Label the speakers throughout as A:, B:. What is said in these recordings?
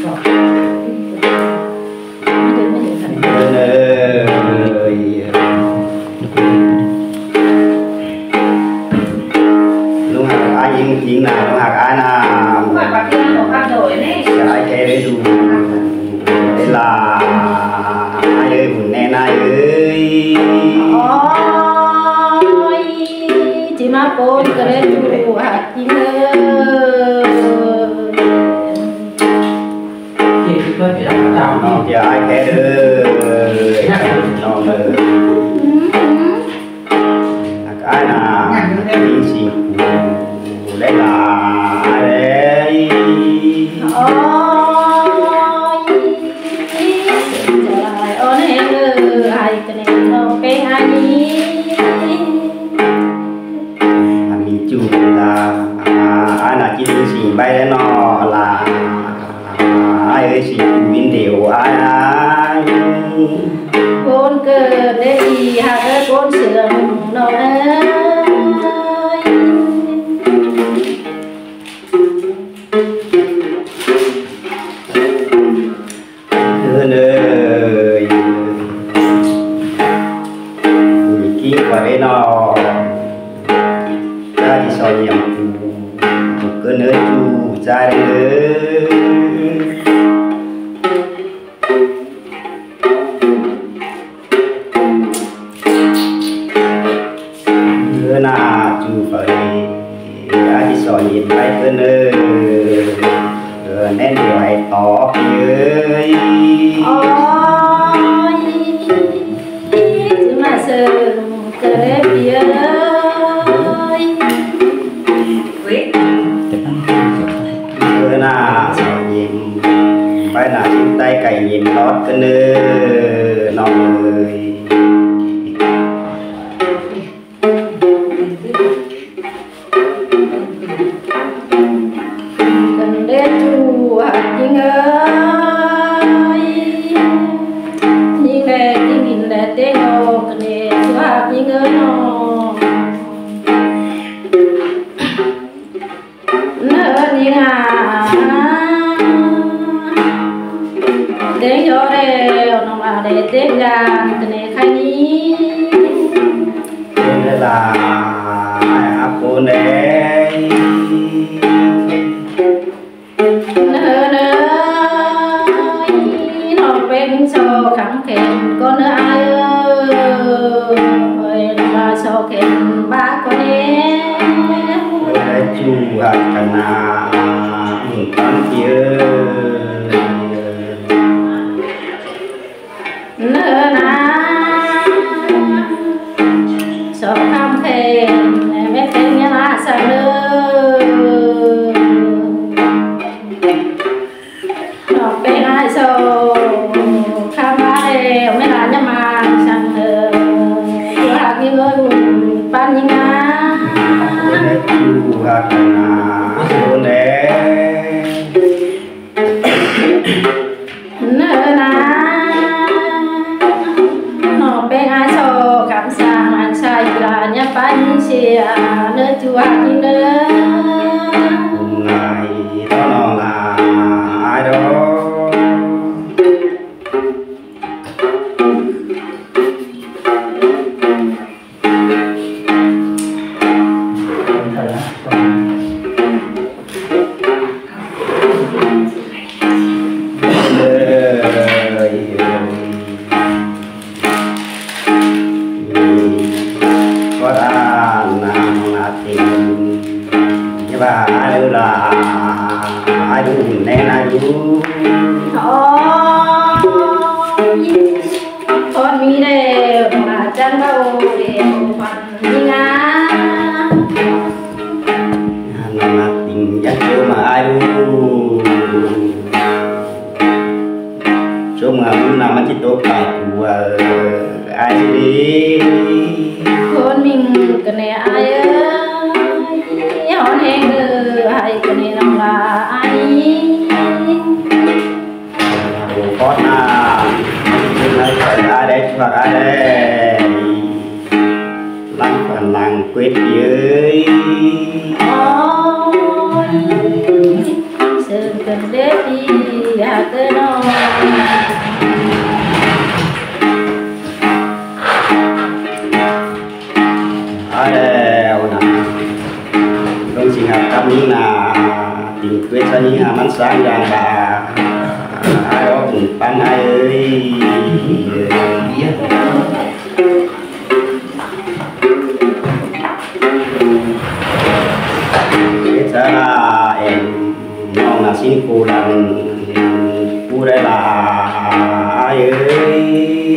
A: lúc học ai những chuyện nào lúc học ai nào cái đấy đủ đây là ai ơi buồn nè ai ơi
B: ôi chị má con cái đấy đủ hạt chị ơi
A: nó giờ ai cái ơi nó ơi cái nào đi xin đây là ai đấy
B: ôi trời ơi em ơi ai cái này nó bé ai
A: mình chú là ai là chỉ đi xin bay đấy nó là ai ấy xin biến điều ai
B: con cơ để đi hạt ơi con sườn nó ơi
A: ơi mình kia qua đây nó ra đi soi nhiệm một cái nơi chú ra đây nữa là chú phải ra đi soi nhiệm bay cái nơi nên điều hay to ơi
B: ôi chứ mà sườn cơ để đi ơi
A: nữa là soi nhiệm bay là trên tay cày nhiệm lót cái nơi nó ơi
B: để cho đều nó mà để tết gà cái này khai ní
A: đây là áp cô này
B: nó bên so khẳng khen con nữa ai ơi mà so khen ba con em
A: chú hạt cana một con kia
B: nữa na so khẳng khen em khen nhà là sao nữa nó bên ai so khám ba đều mấy là nhà mà sang chú hạt như ơi ban như nga
A: chú hạt cana cô này
B: nữa na nó bên ai so cảm sang anh sai là nhà ban xìa nữa chú hạt như nữa
A: hôm nay đó nó là ai đó có ra là tiền và ai là ai đúng nên ai đúng
B: con mi đều mà chân bao đều phần đi ngã
A: là tình giác chưa mà ai đúng số mà muốn làm anh chỉ tốt cả của ai đi
B: con mình cái này ai ơi hòn hẹn đưa ai cái này làm là ai
A: con à ai đây và ai đây lăng phần lăng quyết dưới
B: ôi sự cần để đi cơ nó
A: ở đây công trình học tập như là tình quyết cho những mắn sáng vàng bà ai đó cũng ban ai ơi biết là em mong là xin cô đàn cô đây là ai ơi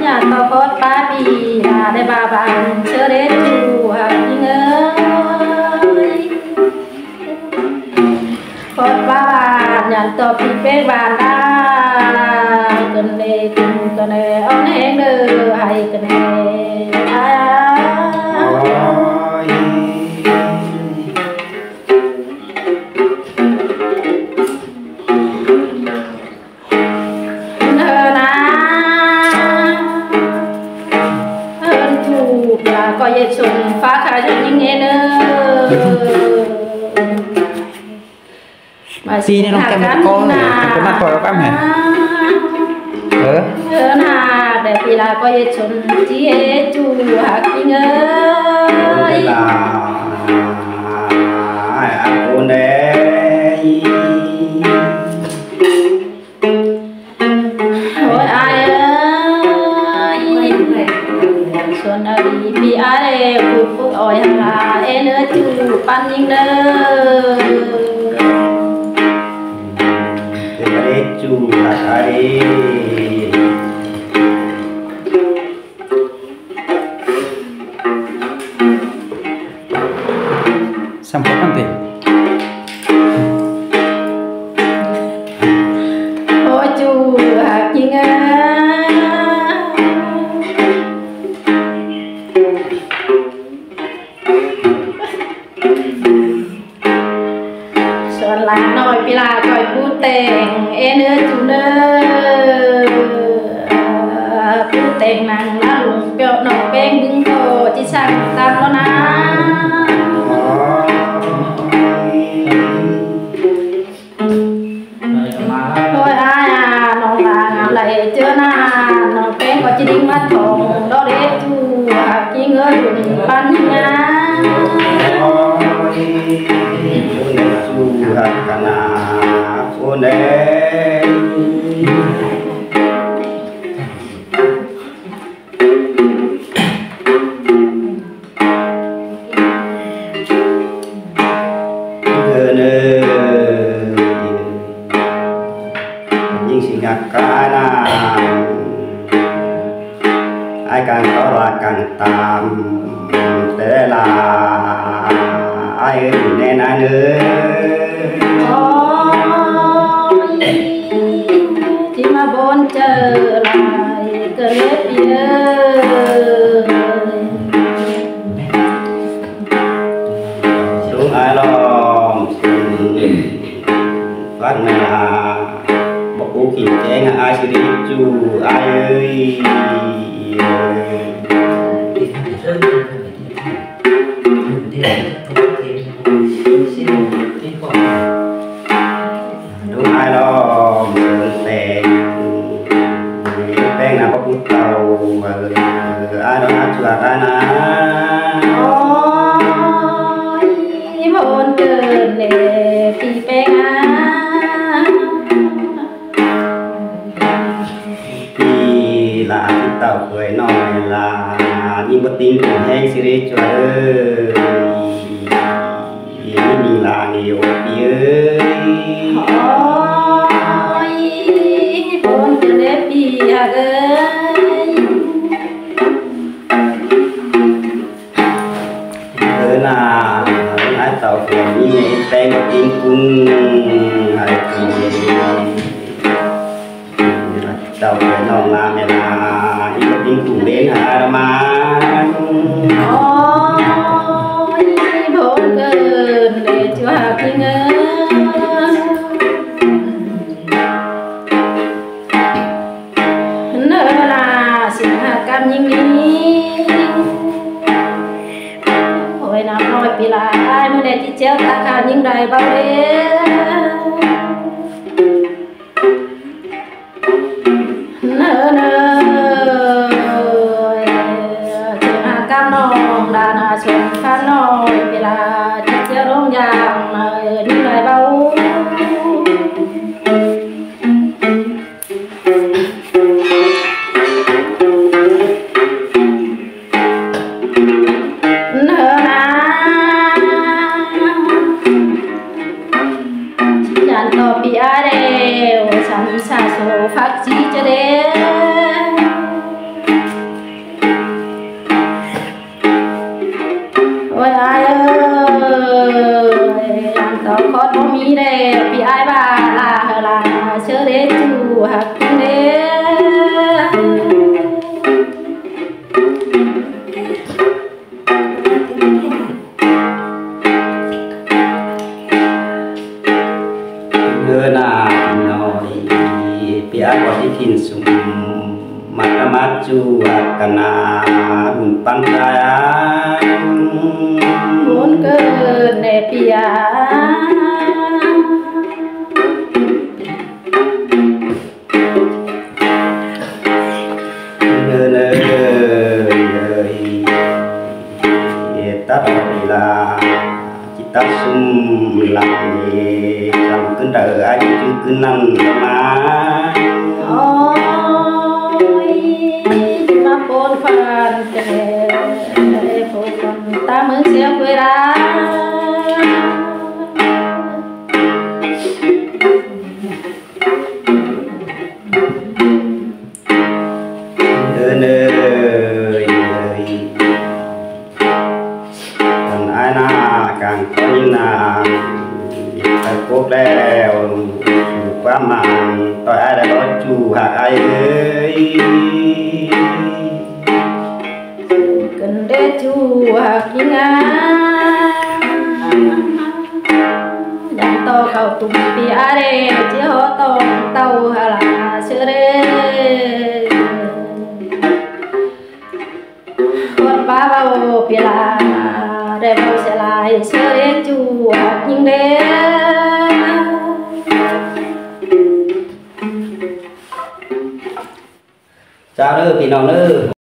B: nhà tao có ba bì là để bà bạn chưa đến chủ hàng ơi có ba bạn nhà tao bị bê bàn đa cần này ông hẹn đưa hay cần này có dễ chun phá khai cho những nghe nữa mà
C: si này nó kem một con này có mặt còi các em
B: hơn hà để vì là có dễ chun chỉ hết chu hạt những ơi
A: là ai ăn con đấy
B: hỏi ai ơi xuân ơi vì ai phụ ỏi hà em nữa chu pan những đời
A: để chu hạt ấy
C: xong hết năm tỷ
B: ôi chu hạt những xuân là nói vì là coi bút tiền em nữa chu nữa bút tiền nàng là lùng biểu nọ bên đứng hồ chỉ sang tam nó na thôi ai à nó là lại chưa na nó bên có chỉ đinh mắt thòng đó để chu chỉ ngỡ dùng ban nha
A: chu hạt cana con đấy nhưng sinh hạt cana ai càng có là càng tạm thế là ai nên ai nữa
B: chỉ mà bốn trở lại cơ lết bia
A: xuống ai lo phát là bọc cú kìm chén ai xử lý chu ai ơi đúng ai đó tên là bóc tàu ai đó hát là ai na
B: ôi hôn cơn để thì bé
A: thì là tàu cười nói là nhưng bất tin của hẹn xử lý cho mình là nhiều bia
B: ôi hôn cơn để bia ơi
A: thế là ai tàu cười như vậy tên bất tin cung hay tàu cười nòng làm này là những bất tin cùng đến hả mà
B: ôi hôn cơn để cho hạt kinh nữa là xin hạt cam những đi hồi nào nói vì là ai mới để chị chéo ta cả những đại bao đêm nơ nơ chuyện à cam nong đàn à xuân cam nong vì là chiếc chiếc rong vàng những đại bao xa số phát chi cho đến ôi ai ơi làm tao khó có mi đây bị ai bà là sơ đến chủ hạt đến
A: người nào ai có tin sum mata maju akana umpan saya
B: muốn cơ nè pia
A: tắt là kita sum lagi làm cơn đời ai chứ cứ năng mà
B: ôi mà con phàn kề phụ con ta mới xéo quê ra
A: ai na càng có những là quốc đeo quá màng tôi ai đã có chủ hạ ai ơi
B: cần để chủ hạ kinh á đang to cầu tùng bì á đê chỉ hó to tàu hà là sữa đê con ba bao bì là để bao sẽ lại sữa đê chủ hạ kinh đê
A: chào nữa thì nào nữa